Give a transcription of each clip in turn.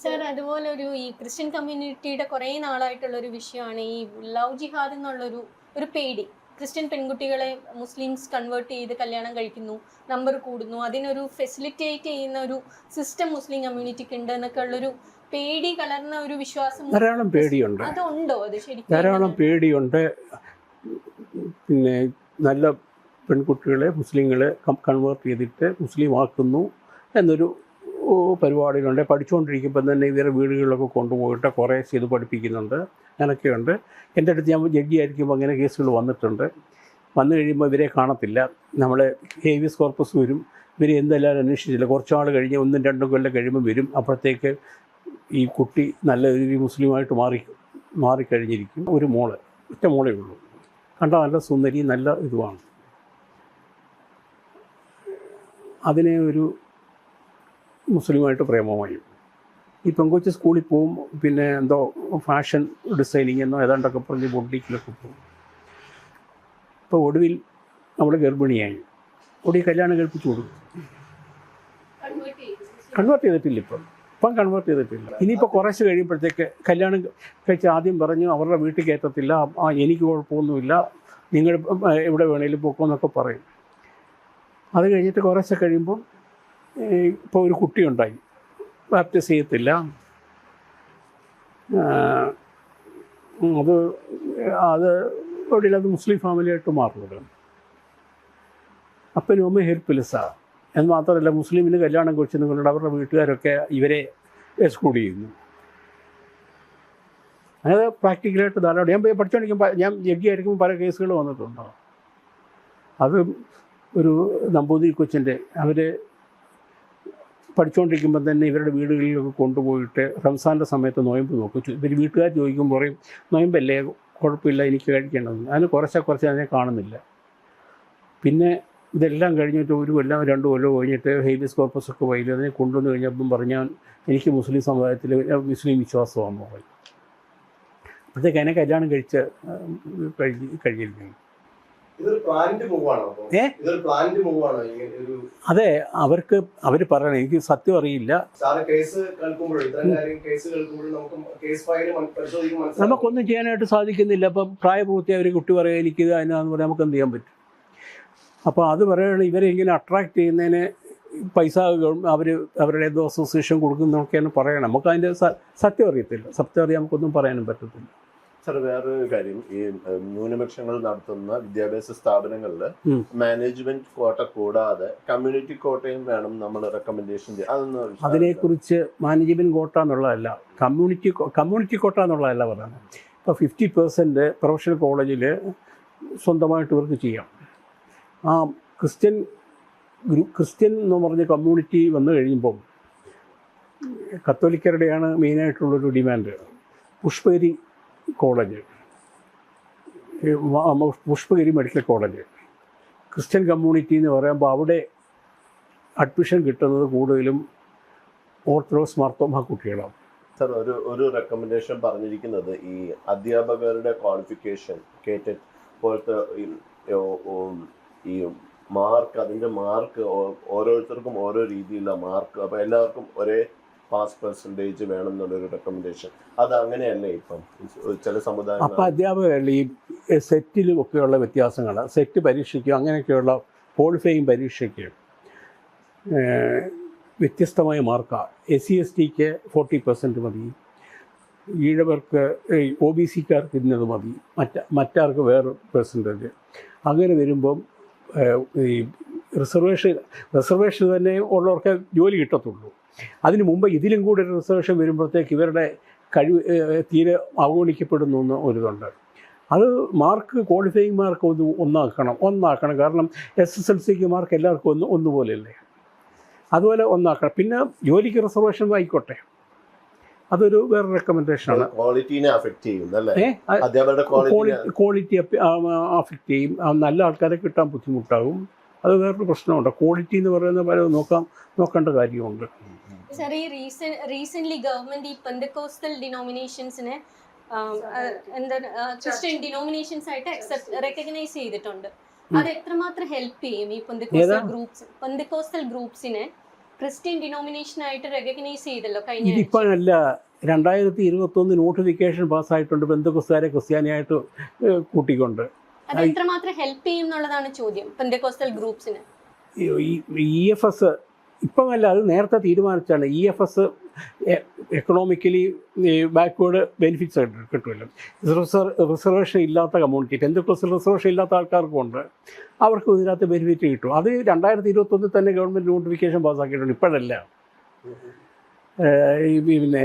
Sir അതുപോലെ ഈ Christian കമ്മ്യൂണിറ്റിയുടെ കുറേ നാളായിട്ടുള്ള ഒരു വിഷയമാണ് ഈ ലവ് ജിഹാദ് എന്നുള്ളൊരു പേടി. ക്രിസ്ത്യൻ പെൺകുട്ടികളെ മുസ്ലിംസ് കൺവേർട്ട് ചെയ്ത് കല്യാണം കഴിക്കുന്നു, നമ്പർ കൂടുന്നു, അതിനൊരു ഫെസിലിറ്റേറ്റ് ചെയ്യുന്ന ഒരു സിസ്റ്റം മുസ്ലിം കമ്മ്യൂണിറ്റിക്ക് ഉണ്ട് എന്നൊക്കെ ഉള്ളൊരു പേടി കലർന്ന ഒരു വിശ്വാസം ധാരാളം പേടിയുണ്ട്. അതുണ്ടോ? അത് ശരിക്കും ധാരാളം പേടിയുണ്ട്. പിന്നെ നല്ല പെൺകുട്ടികളെ മുസ്ലിങ്ങളെ കൺവേർട്ട് ചെയ്തിട്ട് മുസ്ലിം ആക്കുന്നു എന്നൊരു പരിപാടികളുണ്ട്. പഠിച്ചുകൊണ്ടിരിക്കുമ്പോൾ തന്നെ ഇവരെ വീടുകളിലൊക്കെ കൊണ്ടുപോയിട്ട് കുറേ ചെയ്ത് പഠിപ്പിക്കുന്നുണ്ട്. അങ്ങനെയൊക്കെയുണ്ട്. എൻ്റെ അടുത്ത് ഞാൻ ജഡ്ജി ആയിരിക്കുമ്പോൾ അങ്ങനെ കേസുകൾ വന്നിട്ടുണ്ട്. വന്നു കഴിയുമ്പോൾ ഇവരെ കാണത്തില്ല. നമ്മൾ ഹേവിയസ് കോർപ്പസ് വരും. ഇവർ എന്തെല്ലാം അന്വേഷിച്ചില്ല. കുറച്ചാൾ കഴിഞ്ഞ് 1-2 കൊല്ലം കഴിയുമ്പോൾ വരും. അപ്പോഴത്തേക്ക് ഈ കുട്ടി നല്ല ഒരു മുസ്ലിമായിട്ട് മാറിക്കഴിഞ്ഞിരിക്കും. ഒരു ഒറ്റ മോളേ ഉള്ളൂ. കണ്ടാൽ നല്ല സുന്ദരി, നല്ല ഇതുമാണ്. അതിനെ ഒരു മുസ്ലിമായിട്ട് പ്രേമമായി. ഈ പെങ്കൊച്ച് സ്കൂളിൽ പോവും. പിന്നെ എന്തോ ഫാഷൻ ഡിസൈനിങ് എന്നോ ഏതാണ്ടൊക്കെ പറഞ്ഞ് ബൊട്ടിക്കിലൊക്കെ പോകും. ഇപ്പോൾ ഒടുവിൽ നമ്മൾ ഗർഭിണിയായി. ഒടുവിൽ കല്യാണം കഴിപ്പിച്ചു കൊടുക്കും. കൺവേർട്ട് ചെയ്തിട്ടില്ല. ഇപ്പം കൺവേർട്ട് ചെയ്തിട്ടില്ല. ഇനിയിപ്പോൾ കുറച്ച് കഴിയുമ്പോഴത്തേക്ക് കല്യാണം കഴിച്ച് ആദ്യം പറഞ്ഞു അവരുടെ വീട്ടിൽ കയറ്റത്തില്ല, എനിക്ക് കുഴപ്പമൊന്നുമില്ല, നിങ്ങൾ എവിടെ വേണേലും പോക്കോന്നൊക്കെ പറയും. അത് കഴിഞ്ഞിട്ട് കുറച്ച് കഴിയുമ്പം ഇപ്പോൾ ഒരു കുട്ടിയുണ്ടായി. ബാപ്റ്റിസ് ചെയ്യത്തില്ല. അത് എവിടെയില്ല, അത് മുസ്ലിം ഫാമിലിയായിട്ട് മാറുന്നത്. അപ്പനും അമ്മ ഹെൽപ്ലെസ്സാണ്. എന്ന് മാത്രമല്ല മുസ്ലിമിന് കല്യാണം കഴിച്ച് നിങ്ങളുടെ അവരുടെ വീട്ടുകാരൊക്കെ ഇവരെ എക്സ്ക്ലൂഡ് ചെയ്യുന്നു. അതായത് പ്രാക്ടിക്കലായിട്ട് ധാരാളം ഞാൻ പഠിച്ചുകൊണ്ടിരിക്കുമ്പോൾ ഞാൻ ജഡ്ജിയായിരിക്കുമ്പോൾ പല കേസുകൾ വന്നിട്ടുണ്ടോ. അത് ഒരു നമ്പൂതിരി കൊച്ചിൻ്റെ അവർ പഠിച്ചുകൊണ്ടിരിക്കുമ്പോൾ തന്നെ ഇവരുടെ വീടുകളിലൊക്കെ കൊണ്ടുപോയിട്ട് റംസാൻ്റെ സമയത്ത് നോയമ്പ് നോക്കും. ഇവർ വീട്ടുകാർ ചോദിക്കുമ്പോൾ പറയും നോയമ്പല്ലേ, കുഴപ്പമില്ല, എനിക്ക് കഴിക്കേണ്ടതെന്ന്. അതിന് കുറച്ച് അതിനെ കാണുന്നില്ല. പിന്നെ ഇതെല്ലാം കഴിഞ്ഞിട്ട് 1 കൊല്ലം 2 കൊല്ലം കഴിഞ്ഞിട്ട് ഹേബിയസ് കോർപ്പസ് ഒക്കെ വൈകി അതിനെ കൊണ്ടുവന്ന് കഴിഞ്ഞപ്പം പറഞ്ഞാൽ എനിക്ക് മുസ്ലിം സമുദായത്തിൽ മുസ്ലിം വിശ്വാസമാണെന്ന് പറയും. അപ്പോഴത്തേക്ക് അതിനെ കല്യാണം കഴിഞ്ഞിരിക്കുന്നു. അതെ, അവർ പറയണം. എനിക്ക് സത്യം അറിയില്ല. നമുക്കൊന്നും ചെയ്യാനായിട്ട് സാധിക്കുന്നില്ല. അപ്പം പ്രായപൂർത്തിയായ ഒരു കുട്ടി പറയാൻ എനിക്കിത് അതിനാന്ന് പറയാൻ നമുക്ക് എന്ത് ചെയ്യാൻ പറ്റും? അപ്പോൾ അത് പറയുകയാണ് ഇവരെ ഇങ്ങനെ അട്രാക്ട് ചെയ്യുന്നതിന് പൈസ അവരുടെ ഏതോ അസോസിയേഷൻ കൊടുക്കുന്നതൊക്കെയാണ് പറയണം. നമുക്ക് അതിൻ്റെ സത്യം അറിയത്തില്ല. സത്യം അറിയാൻ നമുക്കൊന്നും പറയാനും പറ്റത്തില്ല. സാർ, വേറൊരു കാര്യം, ഈ ന്യൂനപക്ഷങ്ങൾ നടത്തുന്ന വിദ്യാഭ്യാസ സ്ഥാപനങ്ങളിൽ മാനേജ്മെന്റ് കോട്ട കൂടാതെ കമ്മ്യൂണിറ്റി കോട്ടയും വേണം നമ്മൾ റെക്കമെൻഡേഷൻ ചെയ്യാം. അതിനെക്കുറിച്ച് മാനേജ്മെന്റ് കോട്ട എന്നുള്ളതല്ല, കമ്മ്യൂണിറ്റി കോട്ട എന്നുള്ളതല്ല പറയുന്നത്. ഇപ്പോൾ 50% പ്രൊഫഷണൽ കോളേജിൽ സ്വന്തമായിട്ട് ഇവർക്ക് ചെയ്യാം. ആ ക്രിസ്ത്യൻ എന്ന് പറഞ്ഞ കമ്മ്യൂണിറ്റി വന്നു കഴിയുമ്പം കത്തോലിക്കരുടെയാണ് മെയിനായിട്ടുള്ളൊരു demand. Pushpagiri college, Pushpagiri medical college, Christian community എന്ന് പറയുമ്പോൾ അവിടെ അഡ്മിഷൻ കിട്ടുന്നത് കൂടുതലും ഓർത്തഡോക്സ് മാർത്തോമാ കുട്ടികളാണ്. സാർ, ഒരു റെക്കമെൻഡേഷൻ പറഞ്ഞിരിക്കുന്നത് ഈ അധ്യാപകരുടെ ക്വാളിഫിക്കേഷൻ കേറ്റഡ് പോലത്തെ ഈ മാർക്ക്, അതിൻ്റെ മാർക്ക് ഓരോരുത്തർക്കും ഓരോ രീതിയിലുള്ള മാർക്ക്, അപ്പോൾ എല്ലാവർക്കും ഒരേ പാസ് പെർസെൻറ്റേജ് വേണം എന്നുള്ളൊരു റെക്കമെൻഡേഷൻ. അത് അങ്ങനെയല്ലേ ഇപ്പം ചില സമുദായം? അപ്പോൾ അധ്യാപകരുടെ ഈ സെറ്റിലും ഒക്കെയുള്ള വ്യത്യാസങ്ങൾ, സെറ്റ് പരീക്ഷയ്ക്കും അങ്ങനെയൊക്കെയുള്ള ക്വാളിഫയിങ് പരീക്ഷയ്ക്ക് വ്യത്യസ്തമായ മാർക്കാണ്. SC/STക്ക് 40% മതി, ഈഴവർക്ക് OBCക്കാർക്ക് ഇന്നത് മതി, മറ്റാർക്ക് വേറെ പെർസെൻറ്റേജ്. അങ്ങനെ വരുമ്പം ഈ റിസർവേഷൻ തന്നെ ഉള്ളവർക്ക് ജോലി കിട്ടത്തുള്ളൂ. അതിന് മുമ്പ് ഇതിലും കൂടെ റിസർവേഷൻ വരുമ്പോഴത്തേക്ക് ഇവരുടെ കഴിവ് തീരെ അവഗണിക്കപ്പെടുന്നു എന്ന് ഒരിതുണ്ട്. അത് മാർക്ക്, ക്വാളിഫയിങ് മാർക്ക് ഒന്നാക്കണം. കാരണം SSLCക്ക് മാർക്ക് എല്ലാവർക്കും ഒന്നുപോലെയല്ലേ, അതുപോലെ ഒന്നാക്കണം. പിന്നെ ജോലിക്ക് റിസർവേഷൻ ആയിക്കോട്ടെ, അതൊരു വേറെ റെക്കമെൻഡേഷനാണ്. ക്വാളിറ്റിനെ അഫക്റ്റ് ചെയ്യും, ക്വാളിറ്റി അഫക്റ്റ് ചെയ്യും. നല്ല ആൾക്കാരെ കിട്ടാൻ ബുദ്ധിമുട്ടാകും. അത് വേറൊരു പ്രശ്നമുണ്ട്. ക്വാളിറ്റി എന്ന് പറയുന്ന പലതും നോക്കേണ്ട കാര്യമുണ്ട്. സാർ, ഈ റീസെന്റ് ഗവൺമെന്റ് ഈ പെന്തക്കോസ്റ്റൽ ഡിനോമിനേഷൻസിനെ ക്രിസ്ത്യൻ ഡിനോമിനേഷൻസ് ആയിട്ട് റെക്കഗ്നൈസ് ചെയ്തിട്ടുണ്ട്. അത് എത്രമാത്രം ഹെൽപ്പ് ചെയ്യും ഈ പെന്തക്കോസ്റ്റൽ ഗ്രൂപ്പ്സിനെ ക്രിസ്ത്യൻ ഡിനോമിനേഷൻ ആയിട്ട് റെക്കഗ്നൈസ് ചെയ്തല്ലോ കഴിഞ്ഞ ഇതിപ്പോഴല്ല, 2021 നോട്ടിഫിക്കേഷൻ പാസ്സായിട്ടുണ്ട് പെന്തക്കോസ്തുകാരെ ക്രിസ്ത്യാനിയായിട്ട് കൂട്ടിക്കൊണ്ട്. അത് എത്രമാത്രം ഹെൽപ്പ് ചെയ്യും എന്നുള്ളതാണ് ചോദ്യം പെന്തക്കോസ്റ്റൽ ഗ്രൂപ്പ്സിന്. EFS ഇപ്പമല്ല, അത് നേരത്തെ തീരുമാനിച്ചാണ്. EFS എക്കണോമിക്കലി ബാക്ക്വേർഡ് ബെനിഫിറ്റ്സ് കിട്ടുമല്ലോ. റിസർവേഷൻ ഇല്ലാത്ത കമ്മ്യൂണിറ്റി, പെന്തക്കോസ്റ്റൽ റിസർവേഷൻ ഇല്ലാത്ത ആൾക്കാർക്കും ഉണ്ട്, അവർക്ക് ഇതിനകത്ത് ബെനിഫിറ്റ് കിട്ടും. അത് 2021 തന്നെ ഗവൺമെൻറ് നോട്ടിഫിക്കേഷൻ പാസ്സാക്കിയിട്ടുണ്ട്, ഇപ്പോഴല്ല. പിന്നെ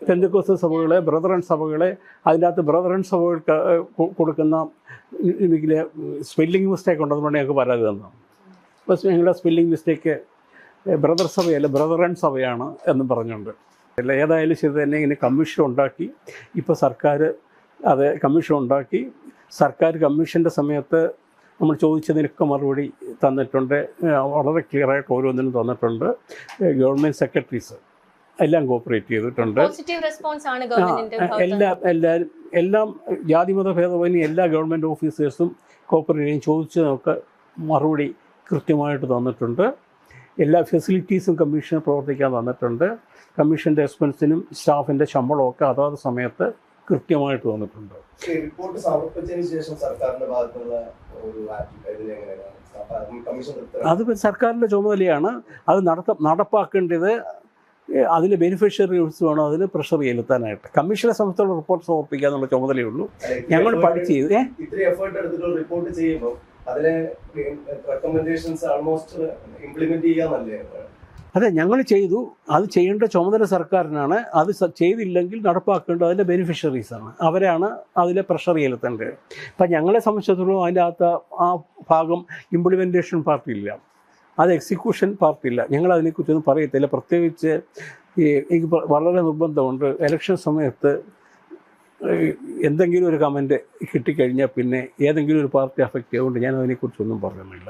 പെന്തക്കോസ്റ്റൽ സഭകളെ, ബ്രദറൻ സഭകളെ, അതിൻ്റെ അകത്ത് ബ്രദറൻ സഭകൾക്ക് കൊടുക്കുന്ന സ്പെല്ലിംഗ് മിസ്റ്റേക്ക് ഉണ്ടെന്ന് ഞങ്ങൾക്ക് പരാതി തന്നു. അപ്പോൾ ഞങ്ങളുടെ സ്പെല്ലിംഗ് മിസ്റ്റേക്ക് ബ്രദർ സഭയല്ല ബ്രദറൻ സഭയാണ് എന്നും പറഞ്ഞുകൊണ്ട്. അല്ല, ഏതായാലും ശരി തന്നെ ഇങ്ങനെ കമ്മീഷൻ ഉണ്ടാക്കി. ഇപ്പോൾ സർക്കാർ അത് കമ്മീഷൻ ഉണ്ടാക്കി. സർക്കാർ കമ്മീഷൻ്റെ സമയത്ത് നമ്മൾ ചോദിച്ചതിനൊക്കെ മറുപടി തന്നിട്ടുണ്ട്, വളരെ ക്ലിയറായിട്ട് ഓരോന്നിനും തന്നിട്ടുണ്ട്. ഗവൺമെൻറ് സെക്രട്ടറീസ് എല്ലാം കോപ്പറേറ്റ് ചെയ്തിട്ടുണ്ട്. എല്ലാം ജാതിമത ഭേദമന്യേ എല്ലാ ഗവൺമെൻറ് ഓഫീസേഴ്സും കോപ്പറേറ്റ് ചെയ്യും. ചോദിച്ചതൊക്കെ മറുപടി കൃത്യമായിട്ട് തന്നിട്ടുണ്ട്. എല്ലാ ഫെസിലിറ്റീസും കമ്മീഷന് പ്രവർത്തിക്കാൻ തന്നിട്ടുണ്ട്. കമ്മീഷൻ്റെ എക്സ്പെൻസിനും സ്റ്റാഫിൻ്റെ ശമ്പളമൊക്കെ അതാത് സമയത്ത് കൃത്യമായിട്ട് തന്നിട്ടുണ്ട്. റിപ്പോർട്ട് സമർപ്പിച്ചതിന് ശേഷം സർക്കാരിന്റെ ഭാഗത്തുള്ള അത് സർക്കാരിൻ്റെ ചുമതലയാണ്. അത് നടപ്പാക്കേണ്ടത് അതിന് ബെനിഫിഷ്യറീസ് വേണം, അതിന് പ്രഷർ ചെലുത്താനായിട്ട്. കമ്മീഷനെ സംബന്ധിച്ചുള്ള റിപ്പോർട്ട് സമർപ്പിക്കുക എന്നുള്ള ചുമതലയുള്ളൂ. ഞങ്ങൾ പഠിച്ച് ചെയ്ത് ഇത്രയും എഫേർട്ട് എടുത്തിട്ട് റിപ്പോർട്ട് ചെയ്യുമ്പോൾ അതിലെ റെക്കമെൻഡേഷൻസ് ആൾമോസ്റ്റ് ഇംപ്ലിമെന്റ് ചെയ്യാന്നല്ലേ? അതെ, ഞങ്ങൾ ചെയ്തു. അത് ചെയ്യേണ്ട ചുമതല സർക്കാരിനാണ്. അത് ചെയ്തില്ലെങ്കിൽ നടപ്പാക്കേണ്ടത് അതിൻ്റെ ബെനിഫിഷ്യറീസാണ്. അവരാണ് അതിലെ പ്രഷർ ചെലുത്തേണ്ടത്. അപ്പം ഞങ്ങളെ സംബന്ധിച്ചിടത്തോളം അതിൻ്റെ അകത്ത് ആ ഭാഗം ഇംപ്ലിമെൻറ്റേഷൻ പാർട്ടിയില്ല, അത് എക്സിക്യൂഷൻ പാർട്ടിയില്ല. ഞങ്ങൾ അതിനെക്കുറിച്ചൊന്നും പറയത്തില്ല. പ്രത്യേകിച്ച് എനിക്ക് വളരെ നിർബന്ധമുണ്ട്, ഇലക്ഷൻ സമയത്ത് എന്തെങ്കിലും ഒരു കമൻറ്റ് കിട്ടിക്കഴിഞ്ഞാൽ പിന്നെ ഏതെങ്കിലും ഒരു പാർട്ടി അഫക്റ്റ് ചെയ്തുകൊണ്ട് ഞാൻ അതിനെക്കുറിച്ചൊന്നും പറയുന്നില്ല.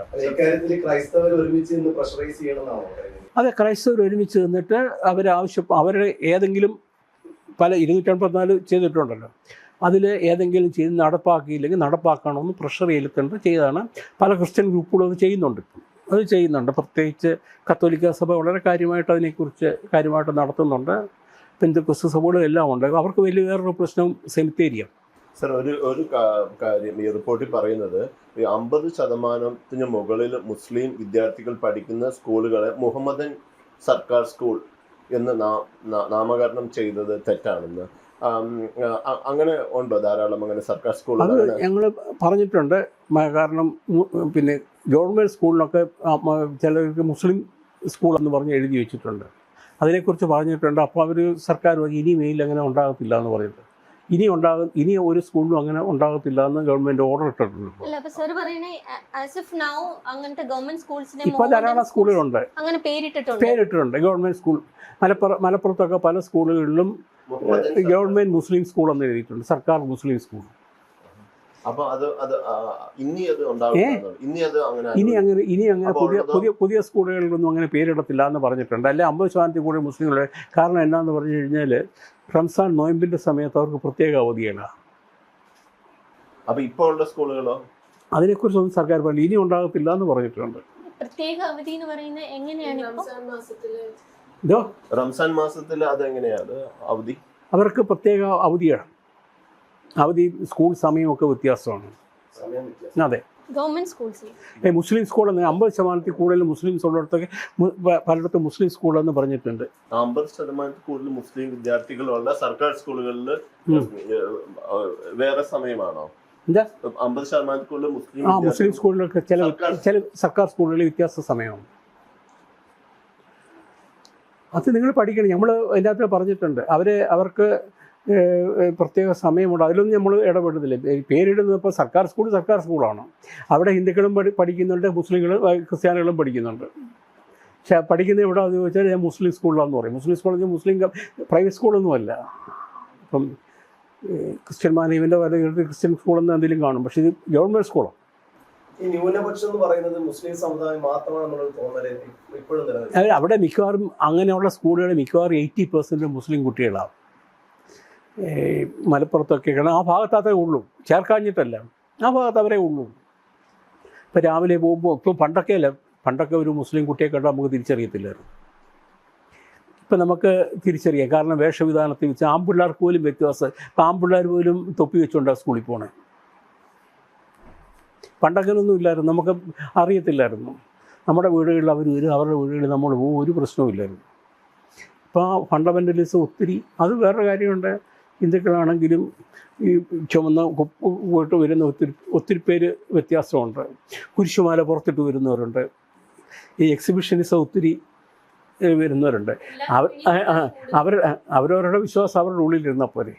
അതെ, ക്രൈസ്തവർ ഒരുമിച്ച് നിന്നിട്ട് അവരെ ഏതെങ്കിലും പല 254 ചെയ്തിട്ടുണ്ടല്ലോ, അതിൽ ഏതെങ്കിലും ചെയ്ത് നടപ്പാക്കിയില്ലെങ്കിൽ നടപ്പാക്കണമെന്ന് പ്രഷർ ചെലുത്തേണ്ടത് ചെയ്താണ്. പല ക്രിസ്ത്യൻ ഗ്രൂപ്പുകളും അത് ചെയ്യുന്നുണ്ട്. അത് ചെയ്യുന്നുണ്ട്. പ്രത്യേകിച്ച് കത്തോലിക്ക സഭ വളരെ കാര്യമായിട്ട് അതിനെക്കുറിച്ച് കാര്യമായിട്ട് നടത്തുന്നുണ്ട്. പെന്തക്കോസ്ത് സഭകളും എല്ലാം ഉണ്ട്. അവർക്ക് വലിയ വേറൊരു പ്രശ്നം സെമിത്തേരിയ. സർ, ഒരു കാര്യം ഈ റിപ്പോർട്ടിൽ പറയുന്നത് 50% മുകളിൽ മുസ്ലിം വിദ്യാർത്ഥികൾ പഠിക്കുന്ന സ്കൂളുകളെ മുഹമ്മദൻ സർക്കാർ സ്കൂൾ എന്ന് നാമകരണം ചെയ്തത് തെറ്റാണെന്ന്. അങ്ങനെ ഉണ്ടോ? ധാരാളം അങ്ങനെ സർക്കാർ സ്കൂളുകൾ അത് ഞങ്ങൾ പറഞ്ഞിട്ടുണ്ട്. കാരണം പിന്നെ ഗവൺമെൻറ് സ്കൂളിലൊക്കെ ചിലർക്ക് മുസ്ലിം സ്കൂൾ എന്ന് പറഞ്ഞ് എഴുതി വെച്ചിട്ടുണ്ട്. അതിനെക്കുറിച്ച് പറഞ്ഞിട്ടുണ്ട്. അപ്പോൾ അവർ സർക്കാർ ഇനി മെയിൽ അങ്ങനെ ഉണ്ടാകത്തില്ല എന്ന് പറഞ്ഞിട്ട് ഇനി ഒരു സ്കൂളിലും അങ്ങനെ ഉണ്ടാകത്തില്ല എന്ന് ഗവൺമെൻറ് ഓർഡർ ഇട്ടിട്ടുണ്ട്. ഇപ്പോൾ ധാരാളം സ്കൂളുകളുണ്ട്, പേരിട്ടിട്ടുണ്ട്. ഗവൺമെൻറ് സ്കൂൾ മലപ്പുറത്തൊക്കെ പല സ്കൂളുകളിലും ഗവൺമെൻറ് മുസ്ലിം സ്കൂൾ എന്ന് എഴുതിയിട്ടുണ്ട്, സർക്കാർ മുസ്ലിം സ്കൂൾ. ഇനി അങ്ങനെ പുതിയ സ്കൂളുകളിലൊന്നും അങ്ങനെ പേരിടത്തില്ല എന്ന് പറഞ്ഞിട്ടുണ്ട്. അല്ലെ 50% കൂടി മുസ്ലിങ്ങളെ. കാരണം എന്നാന്ന് പറഞ്ഞു കഴിഞ്ഞാൽ റംസാൻ നോയമ്പിന്റെ സമയത്ത് അവർക്ക് പ്രത്യേക അവധിയാണ്. അപ്പോൾ ഇപ്പോൾ ഉള്ള സ്കൂളുകളോ അതിനെക്കുറിച്ചൊന്നും സർക്കാർ പറഞ്ഞു ഇനി ഉണ്ടാകത്തില്ല എന്ന് പറഞ്ഞിട്ടുണ്ട്. പ്രത്യേക അവധി എന്ന് പറയുന്നത് എങ്ങനെയാണ്? റംസാൻ മാസത്തിൽ അതെങ്ങനെയാണ് അവധി? അവർക്ക് പ്രത്യേക അവധിയാണ്. അവധി സ്കൂൾ സമയമൊക്കെ വ്യത്യാസമാണ്. അതെ, ഗവൺമെന്റ് സ്കൂൾസ് മുസ്ലിം സ്കൂൾ 50% കൂടുതൽ മുസ്ലിംസ് ഉള്ളിടത്തൊക്കെ പലയിടത്തും മുസ്ലിം സ്കൂൾ എന്ന് പറഞ്ഞിട്ടുണ്ട്. 50% കൂടുതൽ മുസ്ലിം വിദ്യാർത്ഥികളുള്ള സർക്കാർ സ്കൂളുകളിൽ വേറെ സമയമാണോ? എന്താ 50% കൂടുതൽ മുസ്ലിം സ്കൂളിലൊക്കെ ചില സർക്കാർ സ്കൂളുകളിൽ വ്യത്യാസ സമയമാണ്. അത് നിങ്ങൾ പഠിക്കണം. നമ്മൾ അതിൻ്റെ അകത്ത് പറഞ്ഞിട്ടുണ്ട്. അവർക്ക് പ്രത്യേക സമയമുണ്ട്. അതിലൊന്നും നമ്മൾ ഇടപെടുന്നില്ല. പേരിടുന്നത് ഇപ്പോൾ സർക്കാർ സ്കൂളാണ്. അവിടെ ഹിന്ദുക്കളും പഠിക്കുന്നുണ്ട്, മുസ്ലിങ്ങളും ക്രിസ്ത്യാനികളും പഠിക്കുന്നുണ്ട്. പക്ഷേ പഠിക്കുന്നത് എവിടെ എന്ന് ചോദിച്ചാൽ ഞാൻ മുസ്ലിം സ്കൂളിലാണെന്ന് പറയും. മുസ്ലിം സ്കൂളിൽ മുസ്ലിം പ്രൈവറ്റ് സ്കൂളൊന്നുമല്ല. ഇപ്പം ക്രിസ്ത്യൻ മാനേജ്മെൻ്റ് അല്ലെങ്കിൽ ക്രിസ്ത്യൻ സ്കൂളെന്ന് എന്തെങ്കിലും കാണും. പക്ഷേ ഇത് ഗവൺമെൻറ് സ്കൂളാണ്. ഈ ന്യൂനപക്ഷം എന്ന് പറയുന്നത് മുസ്ലിം സമുദായം മാത്രമാണ് തോന്നല്. അവിടെ മിക്കവാറും അങ്ങനെയുള്ള സ്കൂളുകളിൽ മിക്കവാറും 80% മുസ്ലിം കുട്ടികളാണ്. മലപ്പുറത്തൊക്കെയാണ്. ആ ഭാഗത്തതേ ഉള്ളൂ, ചേർക്കാഞ്ഞിട്ടല്ല, ആ ഭാഗത്ത് അവരേ ഉള്ളൂ. ഇപ്പോൾ രാവിലെ പോകുമ്പോൾ ഇപ്പോൾ പണ്ടൊക്കെ ഒരു മുസ്ലിം കുട്ടിയെ കണ്ടാൽ നമുക്ക് തിരിച്ചറിയത്തില്ലായിരുന്നു. ഇപ്പം നമുക്ക് തിരിച്ചറിയാം. കാരണം വേഷവിധാനത്തിൽ വെച്ച് ആൺപിള്ളേർക്ക് പോലും വ്യത്യാസം. ഇപ്പം ആൺപിള്ളേർ പോലും തൊപ്പി വെച്ചുകൊണ്ടാണ് സ്കൂളിൽ പോണേ. പണ്ടങ്ങനൊന്നും ഇല്ലായിരുന്നു, നമുക്ക് അറിയത്തില്ലായിരുന്നു. നമ്മുടെ വീടുകളിൽ അവർ വരും, അവരുടെ വീടുകളിൽ നമ്മൾ പോകും, ഒരു പ്രശ്നവുമില്ലായിരുന്നു. ഇപ്പോൾ ആ ഫണ്ടമെൻ്റലിസം ഒത്തിരി. അത് വേറൊരു കാര്യമുണ്ട്, ഹിന്ദുക്കളാണെങ്കിലും ഈ ചുമന്ന പോയിട്ട് വരുന്ന ഒത്തിരി പേര് വ്യത്യാസമുണ്ട്. കുരിശുമാല പുറത്തിട്ട് വരുന്നവരുണ്ട്. ഈ എക്സിബിഷനിസം ഒത്തിരി വരുന്നവരുണ്ട്. അവരവരുടെ വിശ്വാസം അവരുടെ ഉള്ളിലിരുന്നാൽ പോരെ.